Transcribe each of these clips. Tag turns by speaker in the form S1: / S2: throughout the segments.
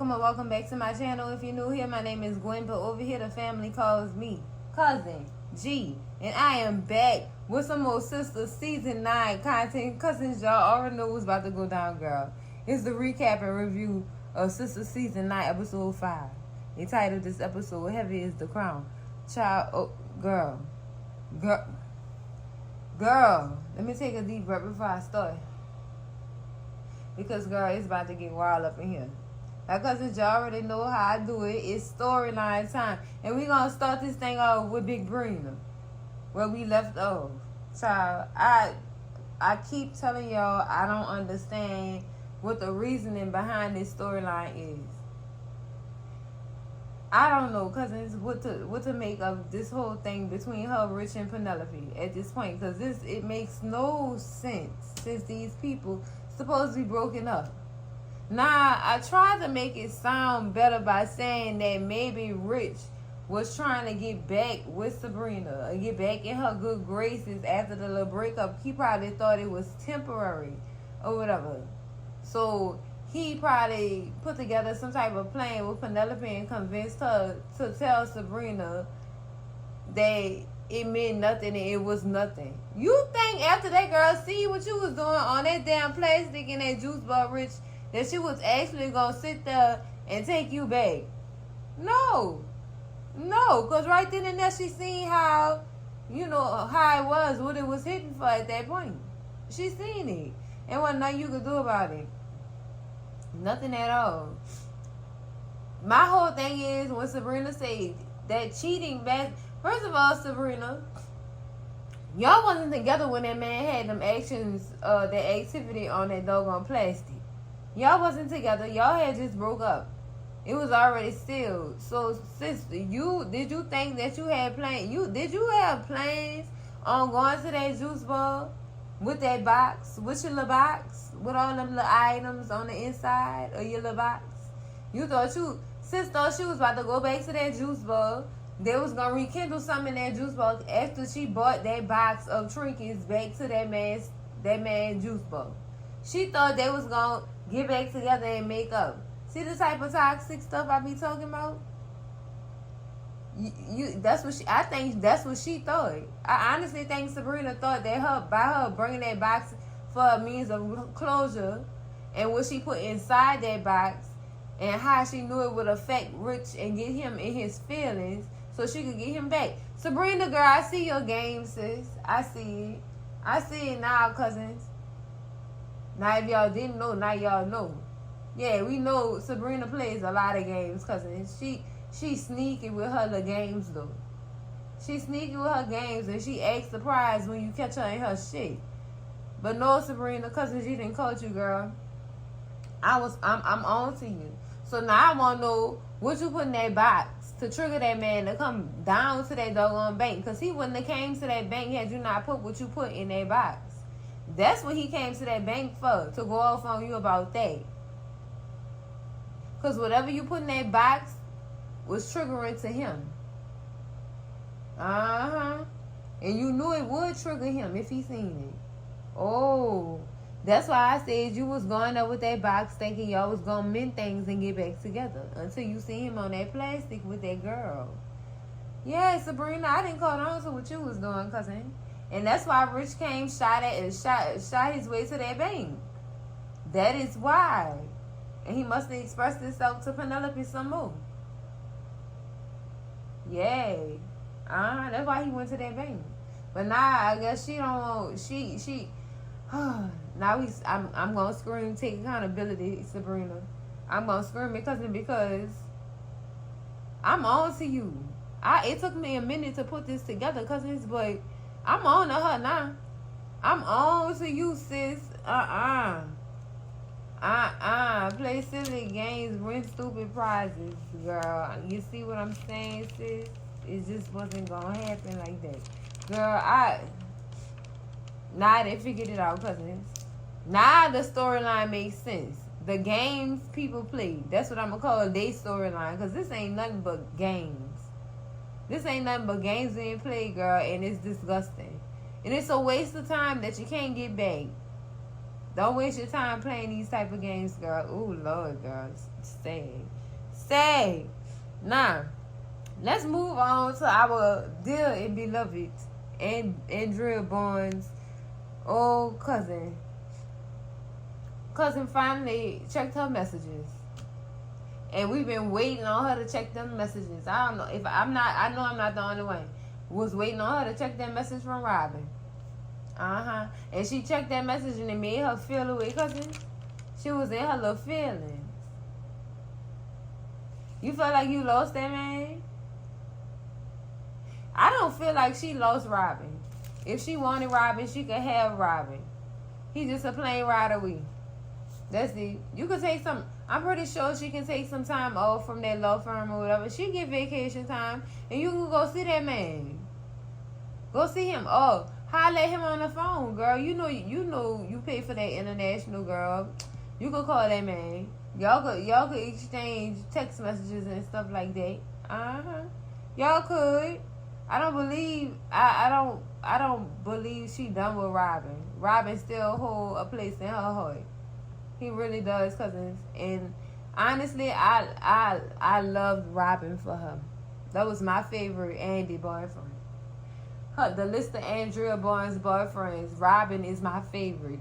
S1: welcome back to my channel. If you're new here, my name is Gwen, but over here the family calls me Cousin G. And I am back with some more Sistas Season 9 content. Cousins, y'all already know what's about to go down, girl. It's the recap and review of Sistas Season 9, Episode 5. They titled this episode, Heavy is the Crown. Child, oh, girl. Let me take a deep breath before I start. Because, girl, it's about to get wild up in here. Like, cousins, y'all already know how I do it. It's storyline time. And we're going to start this thing off with Big Sabrina, where we left off. Child, I keep telling y'all I don't understand what the reasoning behind this storyline is. I don't know, cousins, what to make of this whole thing between her, Rich, and Penelope at this point. Because it makes no sense since these people supposed to be broken up. Now, I tried to make it sound better by saying that maybe Rich was trying to get back with Sabrina or get back in her good graces after the little breakup. He probably thought it was temporary or whatever. So he probably put together some type of plan with Penelope and convinced her to tell Sabrina that it meant nothing and it was nothing. You think after that girl see what you was doing on that damn plastic and that juice bar, Rich, that she was actually going to sit there and take you back? No, because right then and there she seen how, how it was, what it was hitting for at that point. She seen it. And wasn't nothing you could do about it. Nothing at all. My whole thing is when Sabrina said that cheating back. First of all, Sabrina, y'all wasn't together when that man had them actions, that activity on that doggone plastic. Y'all wasn't together. Y'all had just broke up. It was already sealed. So, sister, did you think that you had plans? Did you have plans on going to that juice bar with that box, with your little box, with all them little items on the inside of your little box? You thought sis thought she was about to go back to that juice bar. They was gonna rekindle something in that juice bar after she bought that box of trinkets back to that man's juice bar. She thought they was gonna get back together and make up. See the type of toxic stuff I be talking about? I think that's what she thought. I honestly think Sabrina thought that by her bringing that box for a means of closure and what she put inside that box and how she knew it would affect Rich and get him in his feelings so she could get him back. Sabrina, girl, I see your game, sis. I see it. I see it now, cousins. Now, if y'all didn't know, now y'all know. Yeah, we know Sabrina plays a lot of games, cousins. She sneaky with her little games, though. She sneaky with her games, and she acts surprised when you catch her in her shit. But no, Sabrina, cousins, she didn't coach you, girl. I'm on to you. So now I want to know what you put in that box to trigger that man to come down to that doggone bank. Because he wouldn't have came to that bank had you not put what you put in that box. That's what he came to that bank for, to go off on you about that. Because whatever you put in that box was triggering to him. And you knew it would trigger him if he seen it. Oh, that's why I said you was going up with that box thinking y'all was going to mend things and get back together. Until you see him on that plastic with that girl. Yeah, Sabrina, I didn't call on to what you was doing, cousin. And that's why Rich came, shot his way to that bank. That is why. And he must have expressed himself to Penelope some more. Yay. That's why he went to that bank. But now I guess she don't want, she now I'm gonna scream, take accountability, Sabrina. I'm gonna scream because I'm on to you. It took me a minute to put this together, cousins, but I'm on to her now. I'm on to you, sis. Play silly games, win stupid prizes, girl. You see what I'm saying, sis? It just wasn't gonna happen like that. Girl, now they figured it out, cousins. Now the storyline makes sense. The games people play, that's what I'm gonna call their storyline, because this ain't nothing but games. This ain't nothing but games being played, girl, and it's disgusting. And it's a waste of time that you can't get back. Don't waste your time playing these type of games, girl. Ooh, Lord, girl. Stay. Now, let's move on to our dear and beloved Andrea Barnes' old cousin. Cousin finally checked her messages. And we've been waiting on her to check them messages. I don't know if I'm not, I know I'm not the only one. Was waiting on her to check that message from Robin. And she checked that message and it made her feel away, cousin. She was in her little feelings. You feel like you lost that man? I don't feel like she lost Robin. If she wanted Robin, she could have Robin. He's just a plain ride away. That's it. You could take some. I'm pretty sure she can take some time off from that law firm or whatever. She get vacation time, and you can go see that man. Go see him. Oh, holler at him on the phone, girl. You know you pay for that international, girl. You could call that man. Y'all could exchange text messages and stuff like that. Y'all could. I don't believe she done with Robin. Robin still hold a place in her heart. He really does, cousins. And honestly, I loved Robin for her. That was my favorite Andy boyfriend. The list of Andrea Barnes' boyfriends, Robin is my favorite.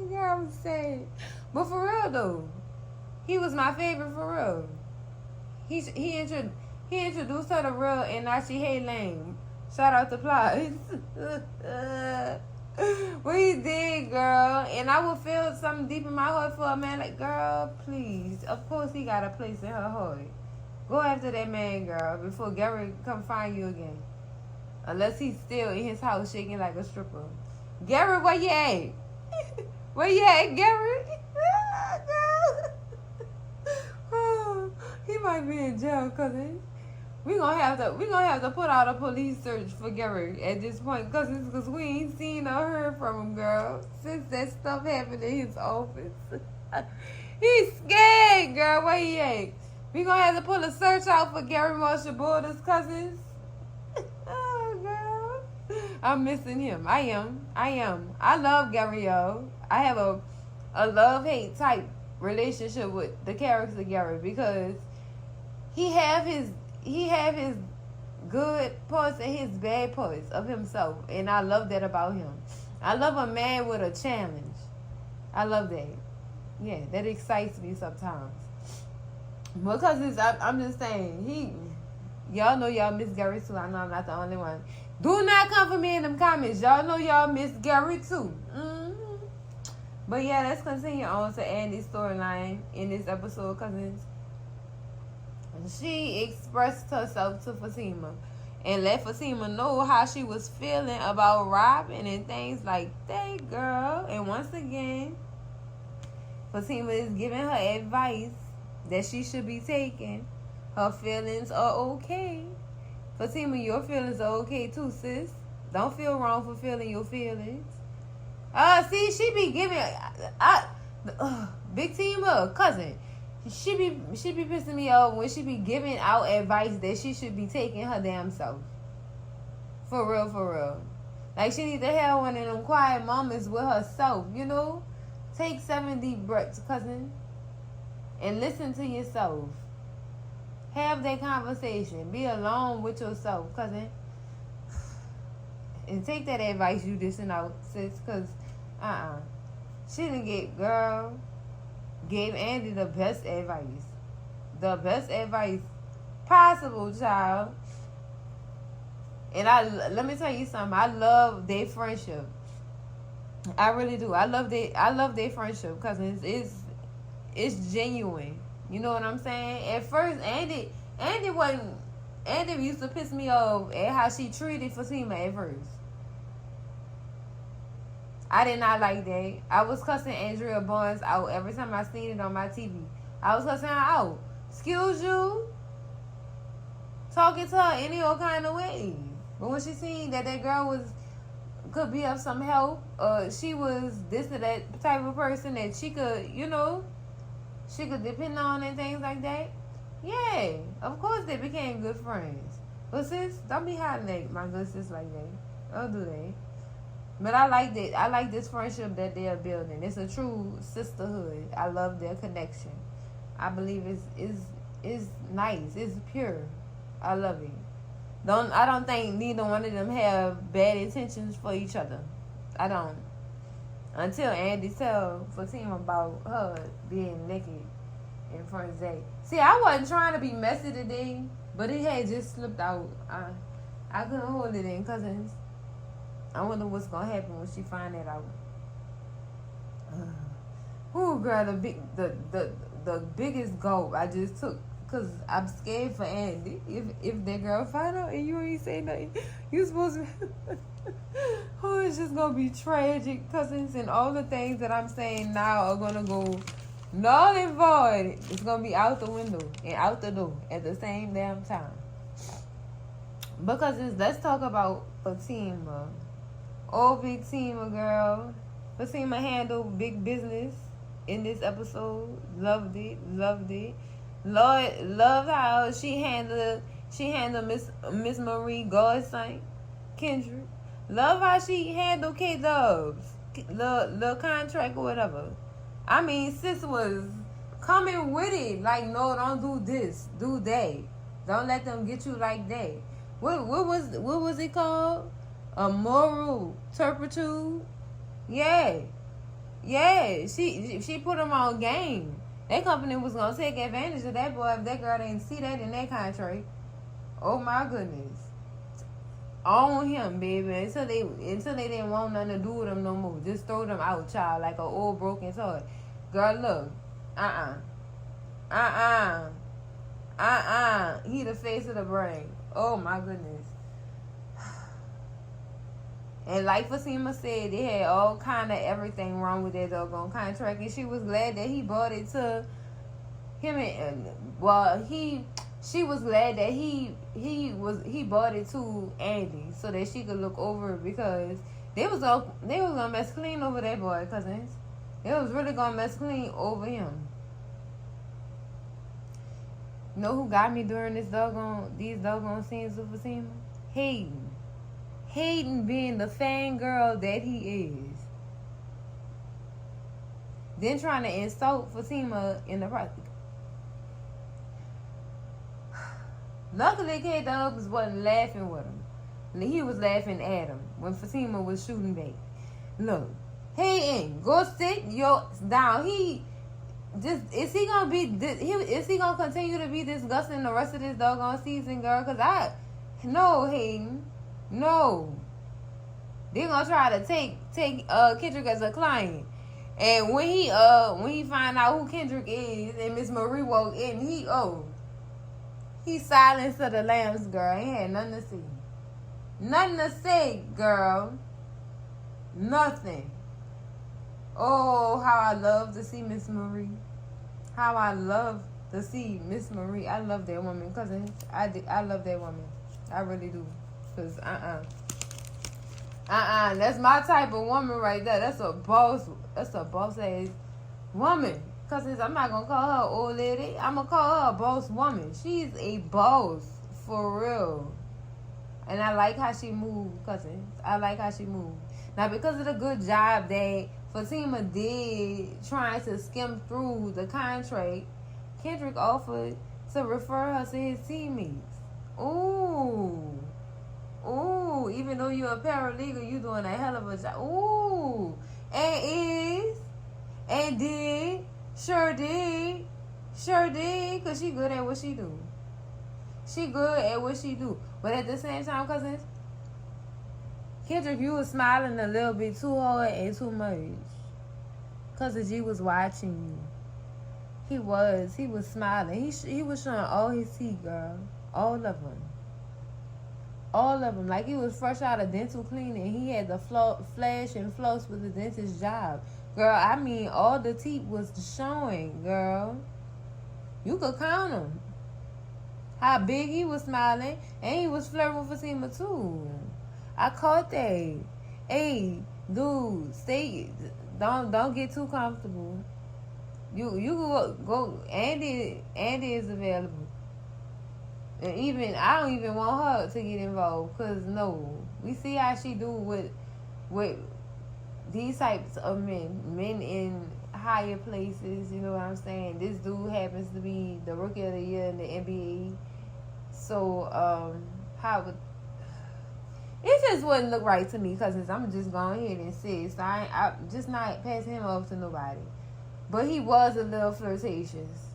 S1: Girl, I'm saying. But for real though, he was my favorite for real. He introduced her to real and now she hate lame. Shout out to Plies. What he did, girl. And I would feel something deep in my heart for a man like, girl, please. Of course he got a place in her heart. Go after that man, girl, before Gary come find you again. Unless he's still in his house shaking like a stripper. Gary, where you at? Where you at, Gary? Oh, he might be in jail, cousin. We gonna have to put out a police search for Gary at this point, cause we ain't seen or heard from him, girl, since that stuff happened in his office. He's scared, girl. Where he at? We gonna have to pull a search out for Gary Marshall Borders, cousins. Oh, girl, I'm missing him. I am. I love Gary, yo. I have a love-hate type relationship with the character Gary because he have his good parts and his bad parts of himself, and I love that about him. I love a man with a challenge. I love that. Yeah, that excites me sometimes. Because I'm just saying, y'all know y'all miss Gary too. I know I'm not the only one. Do not come for me in them comments. Y'all know y'all miss Gary too. But yeah, let's continue on to Andy's storyline in this episode, cousins. She expressed herself to Fatima and let Fatima know how she was feeling about Robin and things like that, girl. And once again, Fatima is giving her advice that she should be taking. Her feelings are okay. Fatima, your feelings are okay too, sis. Don't feel wrong for feeling your feelings. See, she be giving big team up, cousin. She be pissing me off when she be giving out advice that she should be taking her damn self. For real. Like she need to have one of them quiet moments with herself, you know? Take 7 deep breaths, cousin. And listen to yourself. Have that conversation. Be alone with yourself, cousin. And take that advice you dishing out, sis, because she didn't get, girl, gave Andy the best advice. The best advice possible, child. And let me tell you something. I love their friendship. I really do. I love their friendship because it's genuine. You know what I'm saying? At first, Andy used to piss me off at how she treated Fatima at first. I did not like that. I was cussing Andrea Barnes out every time I seen it on my TV. I was cussing her out. Excuse you? Talking to her any old kind of way. But when she seen that girl could be of some help, she was this or that type of person that she could, she could depend on and things like that. Yeah, of course they became good friends. But sis, don't be hiding that, my good sis, like that. Don't do that. But I like that. I like this friendship that they're building. It's a true sisterhood. I love their connection. I believe it's nice. It's pure. I love it. I don't think neither one of them have bad intentions for each other. I don't. Until Andy tell Fatima about her being naked in front of Zack. See, I wasn't trying to be messy today, but it had just slipped out. I couldn't hold it in, cousins. I wonder what's gonna happen when she find that out. Ooh, girl, the biggest gulp I just took, cause I'm scared for Andy. If that girl find out and you ain't say nothing, you supposed to. Oh, it's just gonna be tragic, cousins, and all the things that I'm saying now are gonna go null and void. It's gonna be out the window and out the door at the same damn time. Because let's talk about Fatima. Oh, big Fatima, girl. Fatima handled big business in this episode. Loved it. Loved how she handled Miss Marie Godson, Kendrick. Love how she handled K-Dubs, the contract or whatever. I mean, sis was coming with it. Like, no, don't do this, do that. Don't let them get you like that. What was it called? A moral turpitude? Yeah. She put them on game. That company was gonna take advantage of that boy if that girl didn't see that in that contract. Oh my goodness. On him, baby, until they didn't want nothing to do with him no more. Just throw them out, child, like an old broken toy. Girl, look, he the face of the brain. Oh my goodness. And like Fatima said, they had all kind of everything wrong with that doggone contract, and she was glad that he bought it to him. She was glad that he bought it to Andy so that she could look over it, because they was gonna mess clean over that boy, cousins. They was really gonna mess clean over him. You know who got me during these doggone scenes with Fatima? Hayden being the fangirl that he is. Then trying to insult Fatima in the process. Luckily, K-Dubs wasn't laughing with him. He was laughing at him when Fatima was shooting back. Look, Hayden, go sit down. Is he gonna continue to be disgusting the rest of this doggone season, girl? No, Hayden. No. They're gonna try to take Kendrick as a client. And when he find out who Kendrick is and Miss Marie walked in, he silenced the lambs, girl. He had nothing to say. Nothing to say, girl. Nothing. Oh, how I love to see Miss Marie. How I love to see Miss Marie. I love that woman, cousins. I love that woman. I really do. Cause that's my type of woman right there. That's a boss ass woman. Cousins, I'm not gonna call her old lady. I'm gonna call her a boss woman. She's a boss for real. And I like how she moved, cousins. I like how she moved. Now, because of the good job that Fatima did trying to skim through the contract, Kendrick offered to refer her to his teammates. Ooh, even though you're a paralegal, you doing a hell of a job. Ooh, sure did, because she good at what she do. But at the same time, cousins, Kendrick, you was smiling a little bit too hard and too much. Cousin G was watching you. He was smiling. He was showing all his teeth, girl. All of them. Like he was fresh out of dental cleaning. He had the flash and floss with the dentist job. Girl, I mean, all the teeth was showing, girl. You could count them. How big he was smiling. And he was flirting with Fatima, too. I caught that. Hey, dude, don't get too comfortable. You go. Andy is available. And I don't even want her to get involved. Because, no. We see how she do with with these types of men in higher places, you know what I'm saying? This dude happens to be the rookie of the year in the NBA. So, how would it just wouldn't look right to me, cousins. I'm just going ahead and say, so I'm just not passing him off to nobody. But he was a little flirtatious,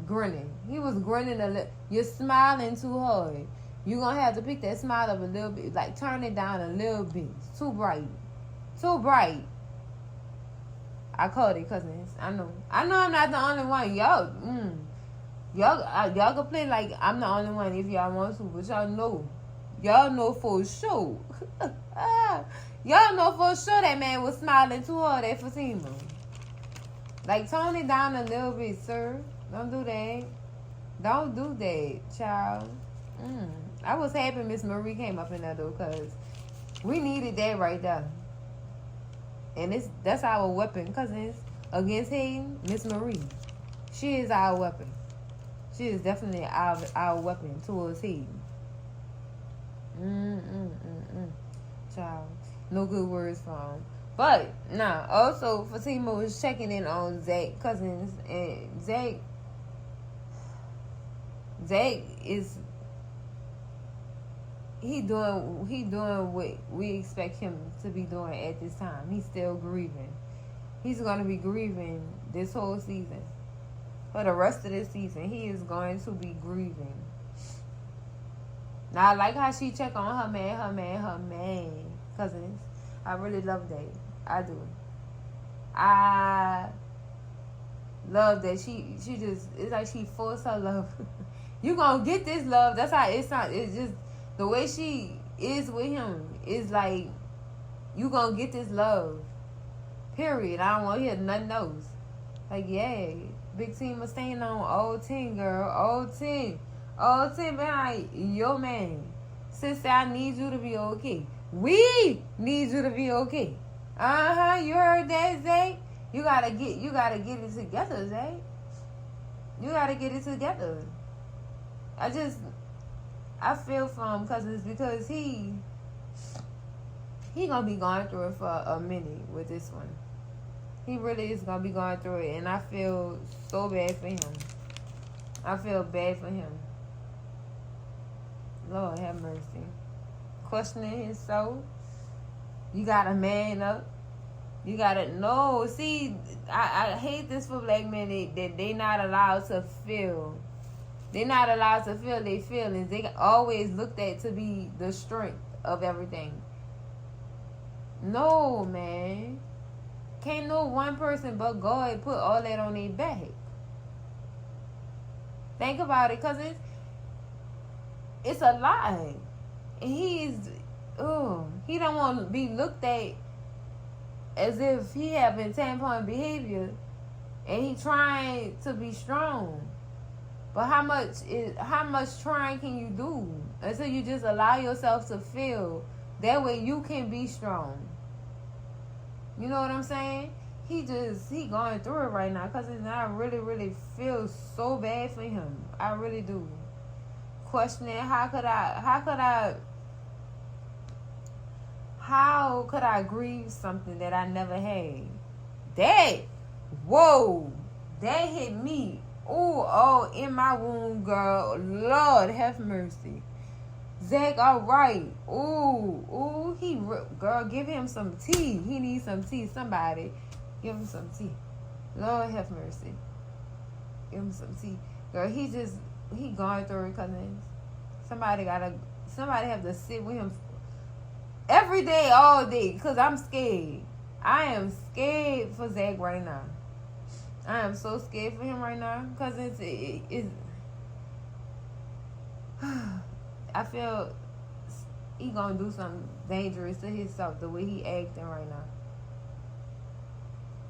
S1: grinning. He was grinning a little. You're smiling too hard. You're going to have to pick that smile up a little bit. Like, turn it down a little bit. It's too bright. Too bright. I called it, cousins. I know I'm not the only one. Y'all can play like I'm the only one if y'all want to. But y'all know for sure. Y'all know for sure that man was smiling too hard at Fatima. Like, tone it down a little bit, sir. Don't do that. Don't do that, child. I was happy Miss Marie came up in there, though, because we needed that right there. And that's our weapon, cousins. Against Hayden, Miss Marie. She is our weapon. She is definitely our weapon towards Hayden. Child. No good words from him. But, also, Fatima was checking in on Zack, cousins. And Zack is... He doing what we expect him to be doing at this time. He's still grieving. He's going to be grieving this whole season. For the rest of this season, he is going to be grieving. Now, I like how she check on her man, cousins. I really love that. I do. I love that she just, it's like she forced her love. You gonna get this love. That's how it's not. It's just the way she is with him is like, you gonna get this love. Period. I don't want to hear nothing else. Like, yeah, big team was staying on all 10, girl. All 10. All 10 behind your man. Sister, I need you to be okay. We need you to be okay. You heard that, Zack? You gotta get it together, Zack. You gotta get it together. I feel for him, cousins, because he gonna be going through it for a minute with this one. He really is gonna be going through it, and I feel so bad for him. I feel bad for him. Lord have mercy. Questioning his soul. You gotta man up. You gotta know. See, I hate this for black men that they not allowed to feel. They're not allowed to feel their feelings. They always looked at to be the strength of everything. No, man. Can't no one person but God put all that on their back. Think about it, because it's a lie. And he don't want to be looked at as if he having tampon behavior and he trying to be strong. But how much trying can you do until you just allow yourself to feel? That way you can be strong. You know what I'm saying? He going through it right now, because I really, really feel so bad for him. I really do. Questioning how could I grieve something that I never had? That hit me. Oh, in my womb, girl. Lord have mercy. Zack, all right. Girl, give him some tea. He needs some tea. Somebody, give him some tea. Lord have mercy. Give him some tea. Girl, he going through it, cousins. Somebody have to sit with him every day, all day, because I'm scared. I am scared for Zack right now. I am so scared for him right now, because it's I feel he gonna do something dangerous to himself the way he acting right now.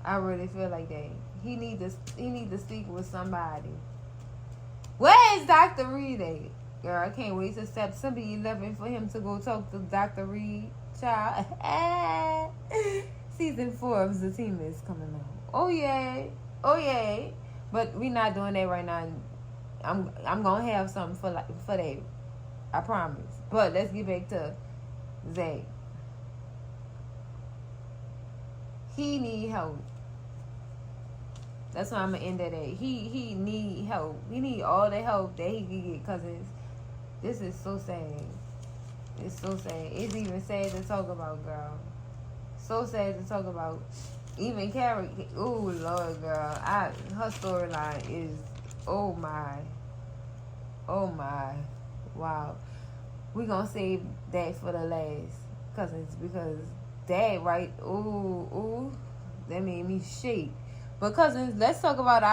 S1: I really feel like that. He need to speak with somebody. Where is Dr. Reed at? Girl, I can't wait to September 11 for him to go talk to Dr. Reed. Child. Season 4 of the team is coming out. Oh yeah. But we not doing that right now. I'm gonna have something for that. I promise. But let's get back to Zack. He need help. That's why I'm gonna end it at. He need help. He need all the help that he can get. Cause this is so sad. It's so sad. It's even sad to talk about, girl. So sad to talk about. Even Carrie. Oh Lord, girl. Her storyline is. Oh my. Wow. We gonna save that for the last, cousins, because that right. Ooh. That made me shake. But cousins, let's talk about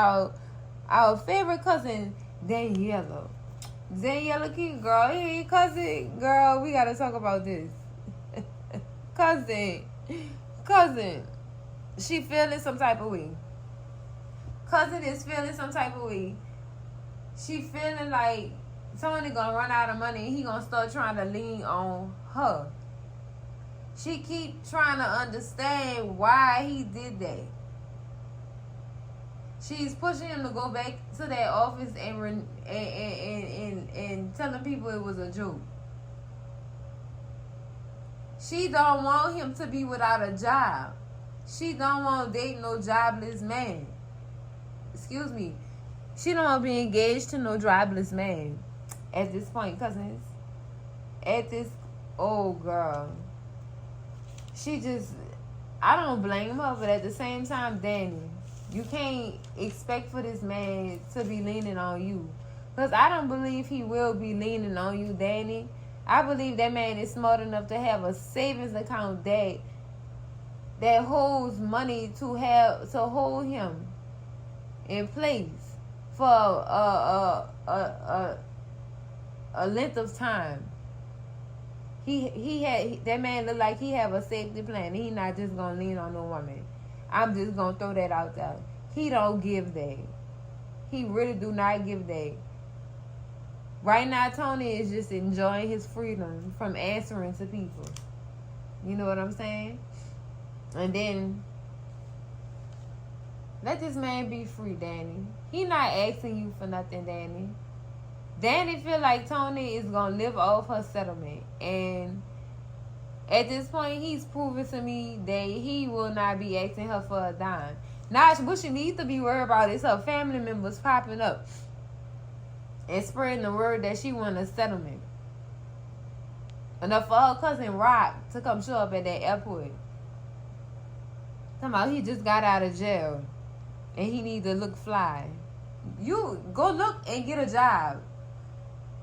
S1: our favorite cousin, Daniela. Daniela King, girl. Hey, cousin, girl, we gotta talk about this. cousin, she feeling some type of way. Cousin is feeling some type of way. She feeling like Tony gonna run out of money and he gonna start trying to lean on her. She keep trying to understand why he did that. She's pushing him to go back to that office and telling people it was a joke. She don't want him to be without a job. She don't want to date no jobless man. Excuse me. She don't want to be engaged to no jobless man at this point, cousins. Oh, girl. She just, I don't blame her, but at the same time, Danny, you can't expect for this man to be leaning on you. Because I don't believe he will be leaning on you, Danny. I believe that man is smart enough to have a savings account that holds money to hold him in place for a length of time. That man look like he have a safety plan. He not just gonna lean on no woman. I'm just gonna throw that out there. He don't give that. He really do not give that. Right now, Tony is just enjoying his freedom from answering to people. You know what I'm saying? And then let this man be free, Danny. He not asking you for nothing, Danny. Danny feel like Tony is gonna live off her settlement, and at this point, he's proven to me that he will not be asking her for a dime. Now, what she needs to be worried about is her family members popping up and spreading the word that she want a settlement. Enough for her cousin Rock to come show up at that airport. Talking about he just got out of jail and he need to look fly. You go look and get a job.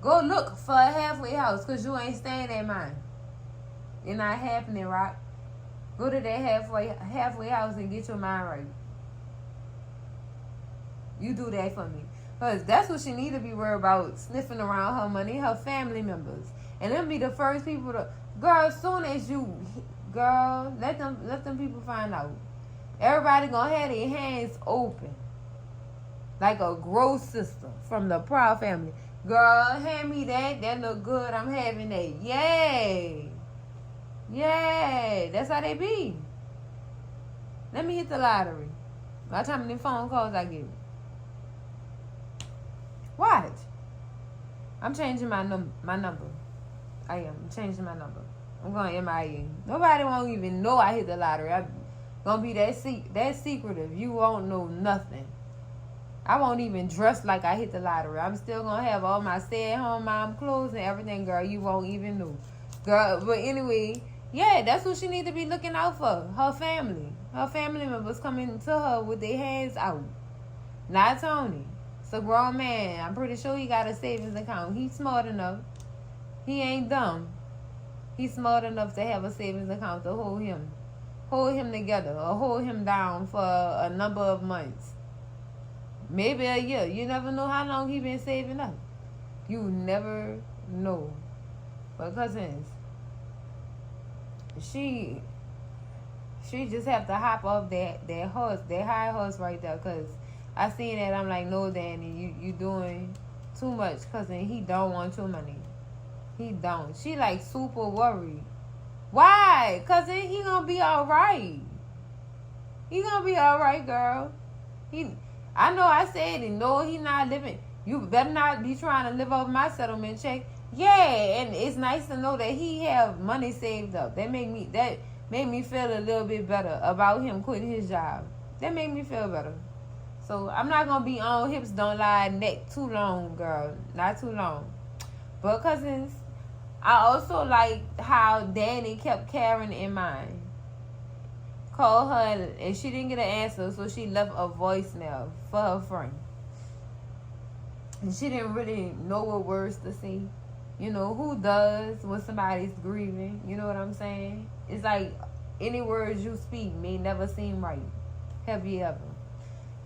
S1: Go look for a halfway house because you ain't staying at mine. It's not happening, Rock. Go to that halfway house and get your mind right. You do that for me. Because that's what she need to be worried about, sniffing around her money, her family members. And them be the first people to... Girl, as soon as you... Girl, let them people find out. Everybody gonna have their hands open. Like a gross sister from the Proud family. Girl, hand me that. That look good. I'm having that. Yay. Yay. That's how they be. Let me hit the lottery. Watch how many phone calls I get. Watch. I'm changing my number. I am changing my number. I'm going MIA. Nobody won't even know I hit the lottery. I'm gonna be that secretive. You won't know nothing. I won't even dress like I hit the lottery. I'm still gonna have all my stay-at-home mom clothes and everything, girl. You won't even know, girl. But anyway, yeah, that's what she need to be looking out for. Her family members coming to her with their hands out. Not Tony. It's a grown man. I'm pretty sure he got a savings account. He's smart enough. He ain't dumb. He's smart enough to have a savings account to hold him together or hold him down for a number of months. Maybe a year. You never know how long he been saving up. You never know. But cousins, she just have to hop off that horse, that high horse right there. Cause I seen that. I'm like, no, Danny, you doing too much. Cousin, he don't want your money. He don't. She like super worried. Why? Cousin, he gonna be all right. He gonna be all right, girl. I know I said it. No, he not living. You better not be trying to live off my settlement check. Yeah, and it's nice to know that he have money saved up. That make me made me feel a little bit better about him quitting his job. That made me feel better. So I'm not gonna be on hips don't lie neck too long, girl. Not too long. But cousins, I also like how Danny kept Karen in mind. Called her and she didn't get an answer, so she left a voicemail for her friend. And she didn't really know what words to say. You know, who does when somebody's grieving? You know what I'm saying? It's like any words you speak may never seem right. Have you ever?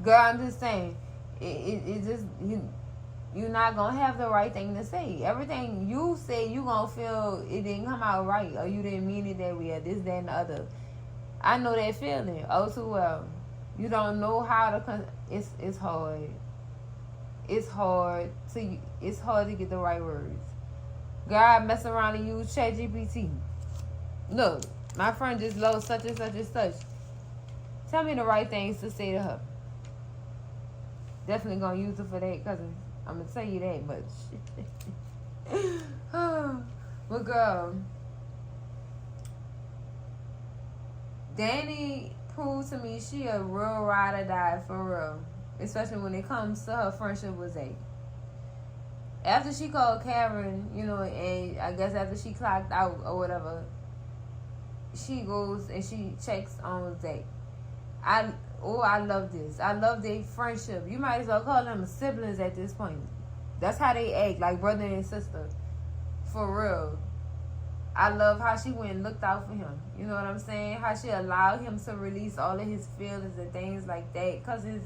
S1: Girl, I'm just saying, it just, you're not going to have the right thing to say. Everything you say, you going to feel it didn't come out right, or you didn't mean it that way, or this, that, and the other. I know that feeling oh too well. You don't know how to, it's hard. It's hard to get the right words. God mess around and use ChatGPT. Look, my friend just loves such and such and such. Tell me the right things to say to her. Definitely gonna use it for that, cousin. I'm gonna tell you that much. But girl, Danny proved to me she a real ride or die for real. Especially when it comes to her friendship with Zack. After she called Karen, you know, and I guess after she clocked out or whatever, she goes and she checks on Zack. I love this. I love their friendship. You might as well call them siblings at this point. That's how they act, like brother and sister. For real. I love how she went and looked out for him. You know what I'm saying? How she allowed him to release all of his feelings and things like that. Cause it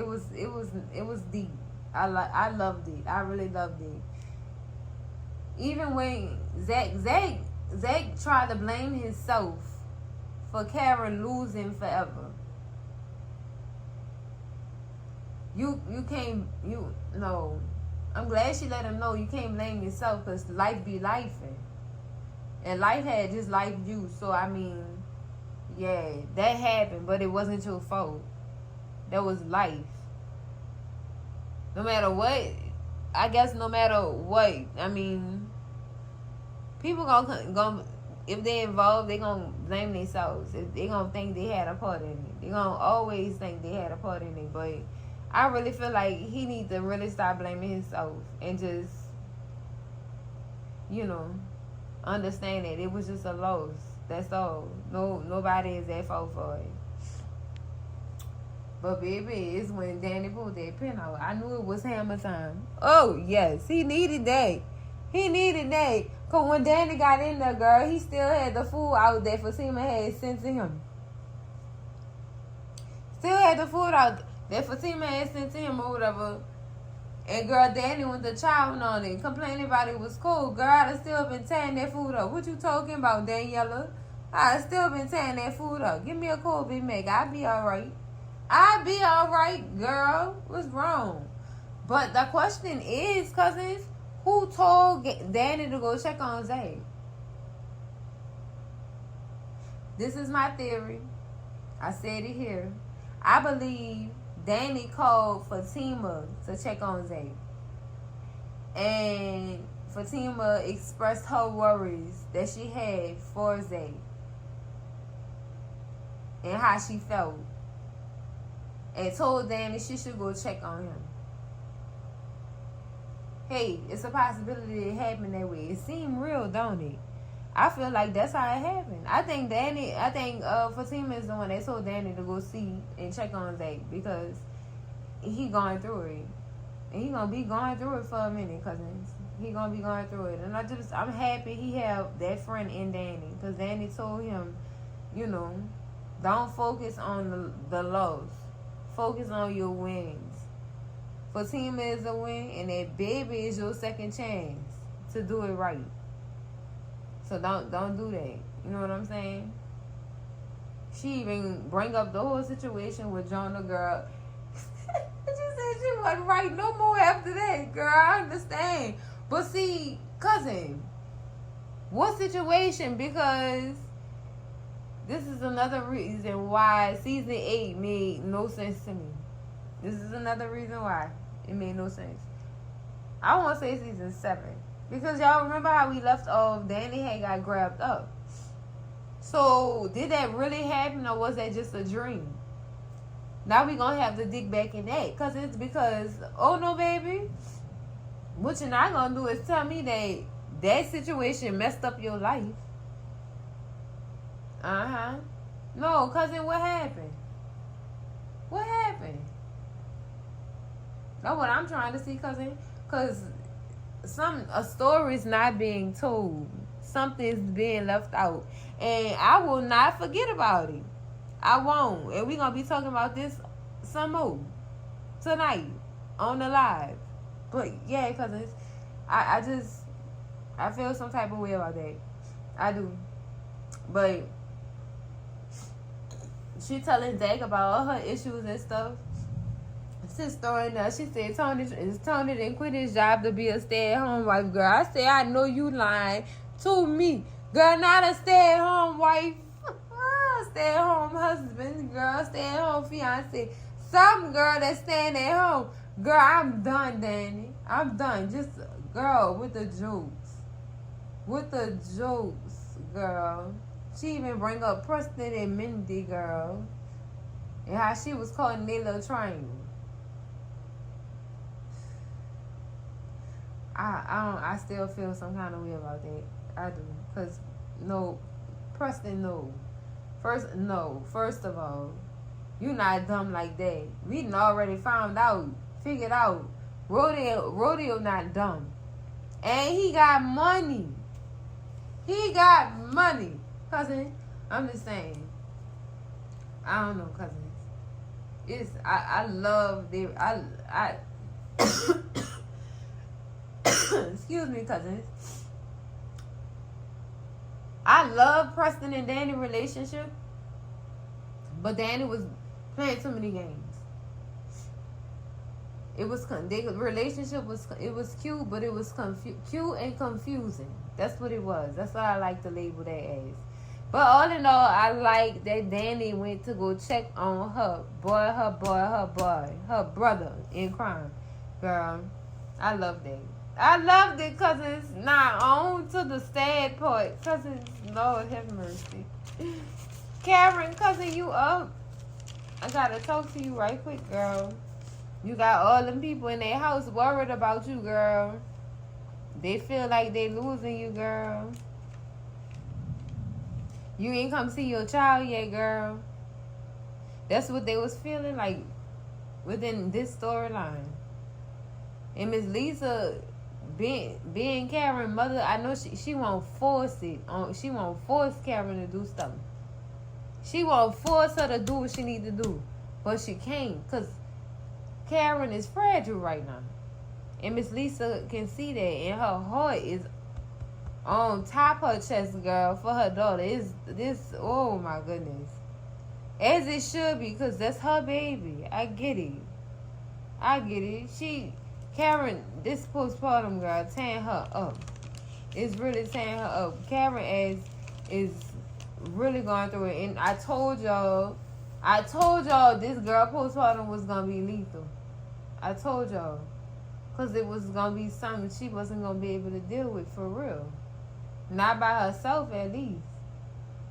S1: was deep. I loved it. I really loved it. Even when Zack tried to blame himself for Karen losing forever. No. I'm glad she let him know you can't blame yourself, because life be lifing. And life had just life you. So I mean, yeah, that happened, but it wasn't your fault. That was life. No matter what, I guess no matter what, I mean, people gonna if they involved, they gonna blame themselves. If they gonna think they had a part in it, they gonna always think they had a part in it. But I really feel like he needs to really stop blaming himself and just, you know, understand that it was just a loss. That's all. Nobody is at fault for it. But baby, it's when Danny pulled that pin out. I knew it was hammer time. Oh yes, he needed that. He needed that. Cause when Danny got in there, girl, he still had the food out that Fatima had sent to him. Still had the food out that Fatima had sent to him or whatever. And girl, Danny went to chowing on it, complaining about it was cold. Girl, I'd have still been tearing that food up. What you talking about, Daniela? I'd have still been tearing that food up. Give me a cold Big Mac. I'll be alright. I'll be alright, girl. What's wrong? But the question is, cousins, who told Danny to go check on Zack? This is my theory. I said it here. I believe Danny called Fatima to check on Zack. And Fatima expressed her worries that she had for Zack. And how she felt. And told Danny she should go check on him. Hey, it's a possibility it happened that way. It seemed real, don't it? I feel like that's how it happened. I think Fatima is the one that told Danny to go see and check on Zack, because he going through it. And he gonna be going through it for a minute, cousins. He gonna be going through it. And I'm happy he have that friend in Danny, because Danny told him, you know, don't focus on the loss. Focus on your wins. Fatima is a win, and that baby is your second chance to do it right. So don't do that. You know what I'm saying? She even bring up the whole situation with Jonah, girl. She said she wasn't right no more after that, girl. I understand. But see, cousin, what situation? Because this is another reason why season 8 made no sense to me. This is another reason why it made no sense. I want to say season 7. Because y'all remember how we left off, Danny had got grabbed up. So did that really happen, or was that just a dream? Now we gonna have to dig back in that, because oh no, baby, what you're not gonna do is tell me that situation messed up your life. No, cousin, what happened? What happened? That's what I'm trying to see, cousin. Cause a story's not being told. Something's being left out, and I will not forget about it. I won't. And we're going to be talking about this some more tonight on the live. But, yeah, cousins, I feel some type of way about that. I do. But she telling Zack about all her issues and stuff. Sister, she said Tony didn't quit his job to be a stay-at-home wife, girl. I said, I know you lying to me. Girl, not a stay-at-home wife. Stay-at-home husband, girl, stay-at-home fiance. Some girl that's staying at home. Girl, I'm done, Danny. I'm done. Just, girl, with the jokes. With the jokes, girl. She even bring up Preston and Mindy, girl. And how she was calling their little triangle. I still feel some kind of way about that. I do. Because, no, Preston, no. First of all, you not dumb like that. We done already figured out. Rodeo not dumb. And he got money. Cousin, I'm just saying. I don't know, cousins. I love I excuse me, cousins. I love Preston and Danny relationship, but Danny was playing too many games. Their relationship was cute, but it was cute and confusing. That's what it was. That's what I like to label that as. But all in all, I like that Danny went to go check on her brother in crime. Girl, I love that. I loved it, cousins. Not on to the sad part. Cousins, Lord have mercy. Karen, cousin, you up? I gotta talk to you right quick, girl. You got all them people in their house worried about you, girl. They feel like they losing you, girl. You ain't come see your child yet, girl. That's what they was feeling like within this storyline. And Miss Lisa, being Karen's mother, I know she won't force it. She won't force Karen to do stuff. She won't force her to do what she need to do. But she can't, because Karen is fragile right now. And Miss Lisa can see that. And her heart is on top of her chest, girl, for her daughter. Oh my goodness. As it should be, because that's her baby. I get it. Karen, this postpartum girl, tearing her up. It's really tearing her up. Karen is really going through it. And I told y'all this girl postpartum was going to be lethal. I told y'all. Because it was going to be something she wasn't going to be able to deal with for real. Not by herself, at least.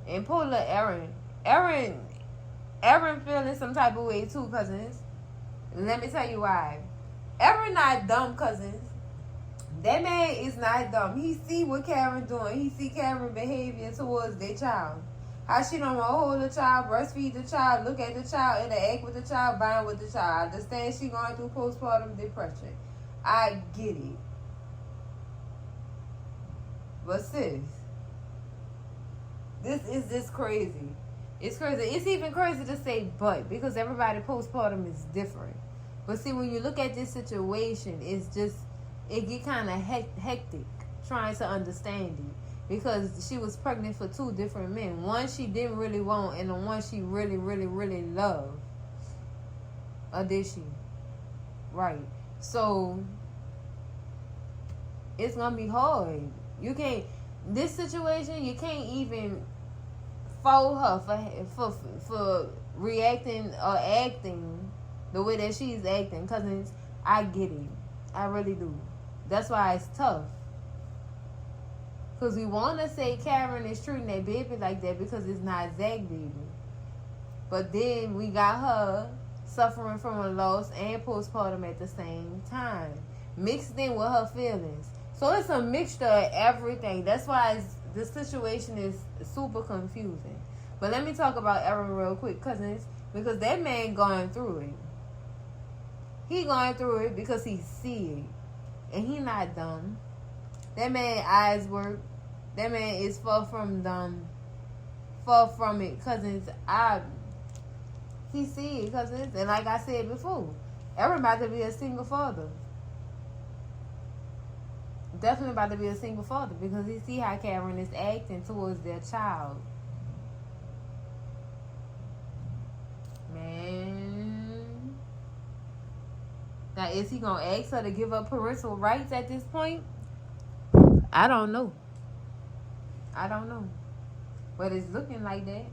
S1: And poor little Erin feeling some type of way too, cousins. Let me tell you why. Erin not dumb, cousins. That man is not dumb. He see what Karen doing. He see Karen behavior towards their child. How she don't want to hold the child, breastfeed the child, look at the child, interact with the child, bond with the child. I understand she going through postpartum depression. I get it. But sis, this is just crazy. It's crazy. It's even crazy to say but, because everybody postpartum is different. But see, when you look at this situation, it get kind of hectic trying to understand it. Because she was pregnant for two different men. One she didn't really want, and the one she really, really, really loved. Or did she? Right. So, it's going to be hard. This situation, you can't even fault her for reacting or acting the way that she's acting. Because I get it. I really do. That's why it's tough. Because we want to say Karen is treating that baby like that because it's not Zack baby. But then we got her suffering from a loss and postpartum at the same time, mixed in with her feelings. So it's a mixture of everything. That's why the situation is super confusing. But let me talk about Aaron real quick, cousins, because that man going through it. He going through it because he see it. And he not dumb. That man eyes work. That man is far from dumb. Far from it, cousins. He see it, cousins. And like I said before, Aaron about to be a single father. Definitely about to be a single father because he see how Karen is acting towards their child. Man. Now, is he going to ask her to give up parental rights at this point? I don't know. I don't know. But it's looking like that.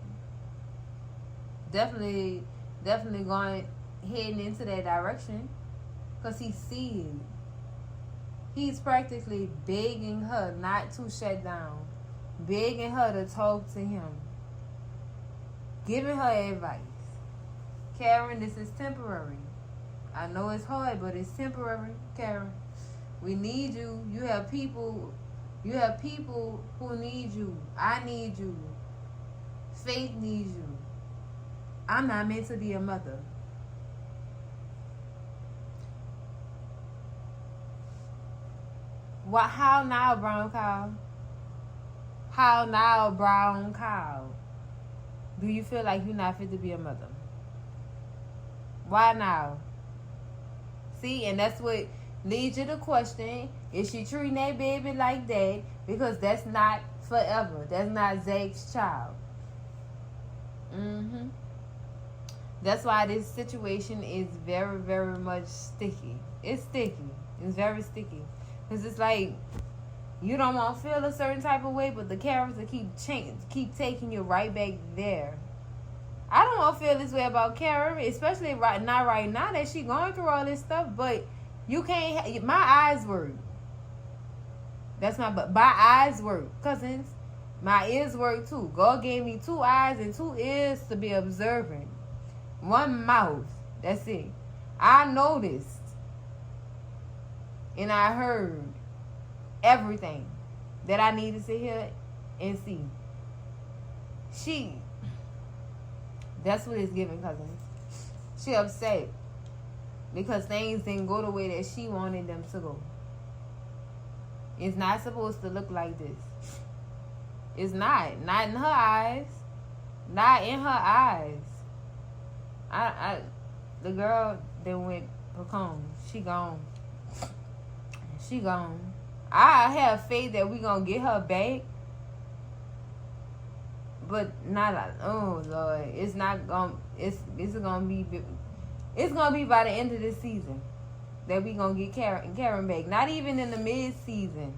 S1: Definitely heading into that direction. Because he sees it. He's practically begging her not to shut down. Begging her to talk to him. Giving her advice. Karen, this is temporary. I know it's hard, but it's temporary, Karen. We need you. You have people who need you. I need you. Faith needs you. I'm not meant to be a mother. What? How now, brown cow? How now, brown cow? Do you feel like you're not fit to be a mother? Why now? See, and that's what leads you to question, is she treating that baby like that? Because that's not forever. That's not Zack's child. That's why this situation is very, very much sticky. It's sticky. It's very sticky. Because it's like, you don't want to feel a certain type of way, but the character keep taking you right back there. I don't want to feel this way about Karen, especially not right now that she going through all this stuff, but you can't, my eyes work. My eyes work, cousins. My ears work too. God gave me 2 eyes and 2 ears to be observant. 1 mouth. That's it. I noticed and I heard everything that I needed to hear and see. That's what it's giving, cousins. She upset because things didn't go the way that she wanted them to go. It's not supposed to look like this. It's not. Not in her eyes. Not in her eyes. The girl that went home. She gone. She gone. I have faith that we gonna get her back. But not like, oh Lord, it's gonna be by the end of this season that we gonna get Karen back. Not even in the mid-season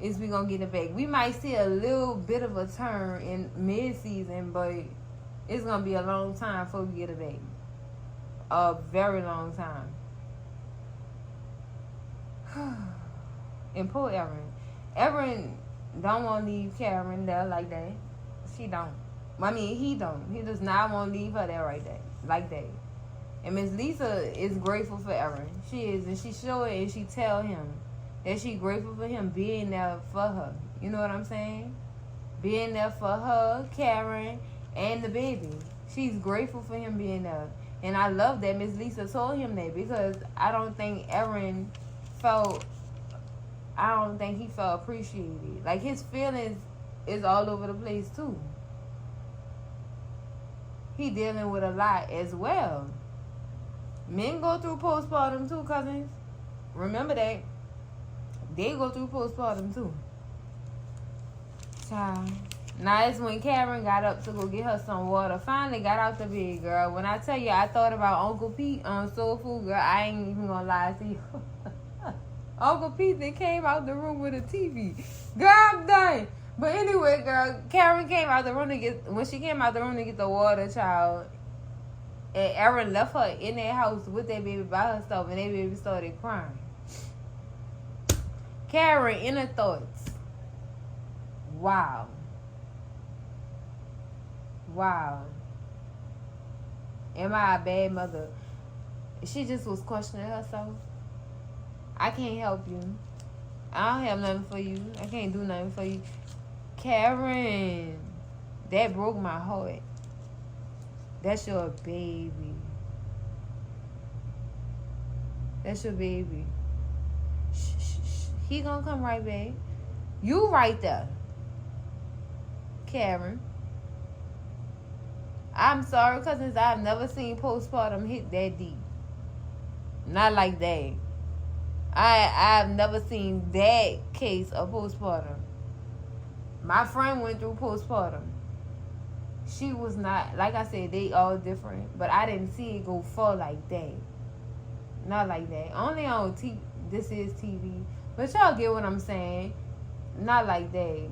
S1: is we gonna get it back. We might see a little bit of a turn in mid-season, but it's gonna be a long time before we get it back. A very long time. And poor Erin. Erin don't want to leave Karen there like that. She don't. I mean, he don't. He does not want to leave her there like that. And Miss Lisa is grateful for Erin. She is, and she show it and she tell him that she grateful for him being there for her. You know what I'm saying? Being there for her, Karen, and the baby. She's grateful for him being there. And I love that Miss Lisa told him that because I don't think he felt appreciated. Like, his feelings is all over the place too. He dealing with a lot as well. Men go through postpartum too, cousins. Remember that. They go through postpartum too. Child. Now it's when Karen got up to go get her some water. Finally got out the bed, girl. When I tell you I thought about Uncle Pete on Soul Food, girl, I ain't even gonna lie to you. Uncle Pete that came out the room with a TV. Girl, I'm done. But anyway, girl, Karen came out the room when she came out the room to get the water, child. And Erin left her in that house with that baby by herself, and that baby started crying. Karen, in her thoughts. Wow. Wow. Am I a bad mother? She just was questioning herself. I can't help you. I don't have nothing for you. I can't do nothing for you. Karen, that broke my heart. That's your baby. That's your baby. Shh. He gonna come right back. You right there, Karen. I'm sorry, cousins. I've never seen postpartum hit that deep. Not like that. I've never seen that case of postpartum. My friend went through postpartum. She was not, like I said, they all different. But I didn't see it go far like that. Not like that. Only on TV. This is TV. But y'all get what I'm saying. Not like that.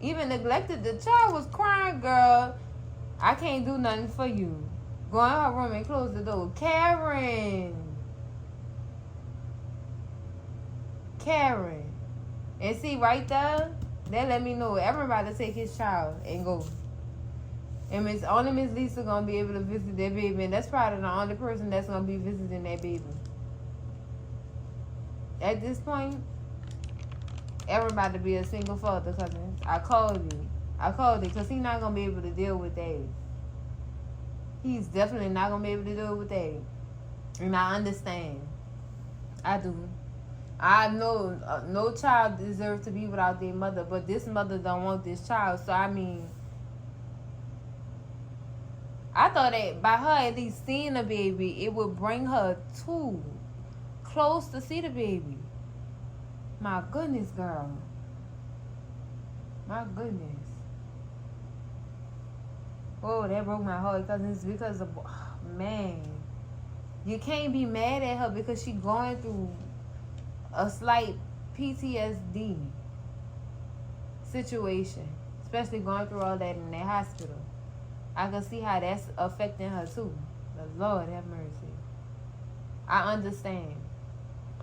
S1: Even neglected. The child was crying, girl. I can't do nothing for you. Go in her room and close the door. Karen. And see right there, that let me know everybody take his child and go. And only Miss Lisa gonna be able to visit that baby, and that's probably the only person that's gonna be visiting that baby. At this point, everybody be a single father, cousins. I called it because he's not gonna be able to deal with that. He's definitely not gonna be able to deal with that. And I understand. I do. I know no child deserves to be without their mother, but this mother don't want this child. So I mean, I thought that by her at least seeing the baby, it would bring her too close to see the baby. My goodness, girl. My goodness. Oh, that broke my heart because of, man. You can't be mad at her because she's going through a slight PTSD situation, especially going through all that in that hospital. I can see how that's affecting her too. The Lord have mercy. I understand.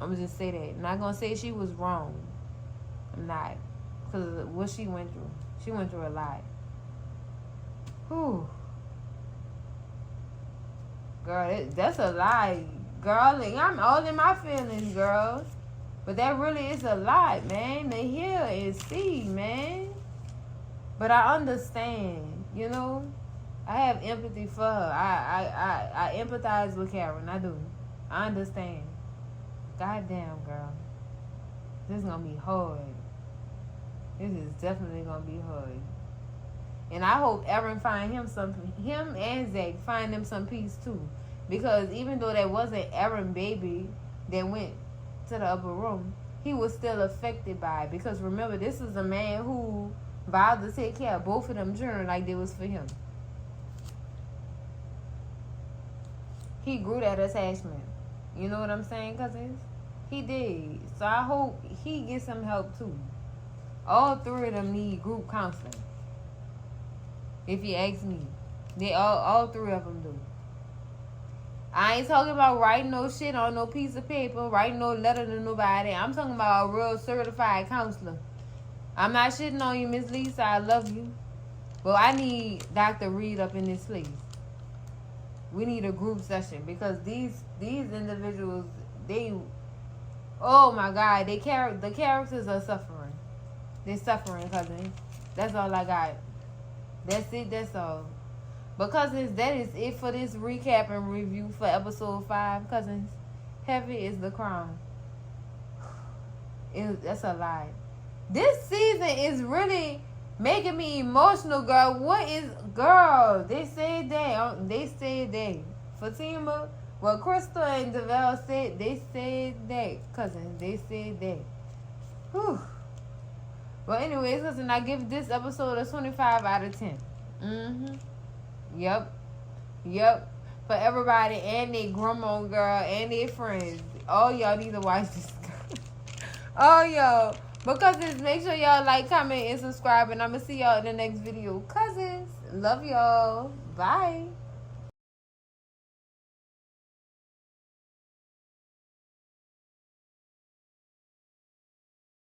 S1: I'm gonna just say that. I'm not gonna say she was wrong. I'm not, because of what she went through a lot. Whew. Girl, that's a lie. Girl, I'm all in my feelings, girl. But that really is a lot, man. To hear and see, man. But I understand, you know. I have empathy for her. I empathize with Karen. I do. I understand. Goddamn, girl. This is going to be hard. This is definitely going to be hard. And I hope Aaron find him and Zack find them some peace too. Because even though that wasn't Aaron's baby that went to the upper room, he was still affected by it. Because remember, this is a man who vowed to take care of both of them children like they was for him. He grew that attachment. You know what I'm saying, cousins? He did. So I hope he gets some help too. All three of them need group counseling. If you ask me. They all three of them do. I ain't talking about writing no shit on no piece of paper, writing no letter to nobody. I'm talking about a real certified counselor. I'm not shitting on you, Miss Lisa. I love you. But I need Dr. Reed up in this place. We need a group session because these individuals, oh my God, the characters are suffering. They're suffering, cousin. That's all I got. That's it. That's all. But cousins, that is it for this recap and review for episode 5. Cousins, heavy is the crown. That's a lie. This season is really making me emotional, girl. Girl? They said that. Fatima, well, Crystal and Deville said, they said that. Cousins, they said that. Whew. Well, anyways, listen, I give this episode a 25 out of 10. Yep. For everybody and their grandma, girl, and their friends. All y'all need to watch this, girl. All y'all. But cousins, make sure y'all like, comment, and subscribe. And I'm going to see y'all in the next video. Cousins, love y'all. Bye.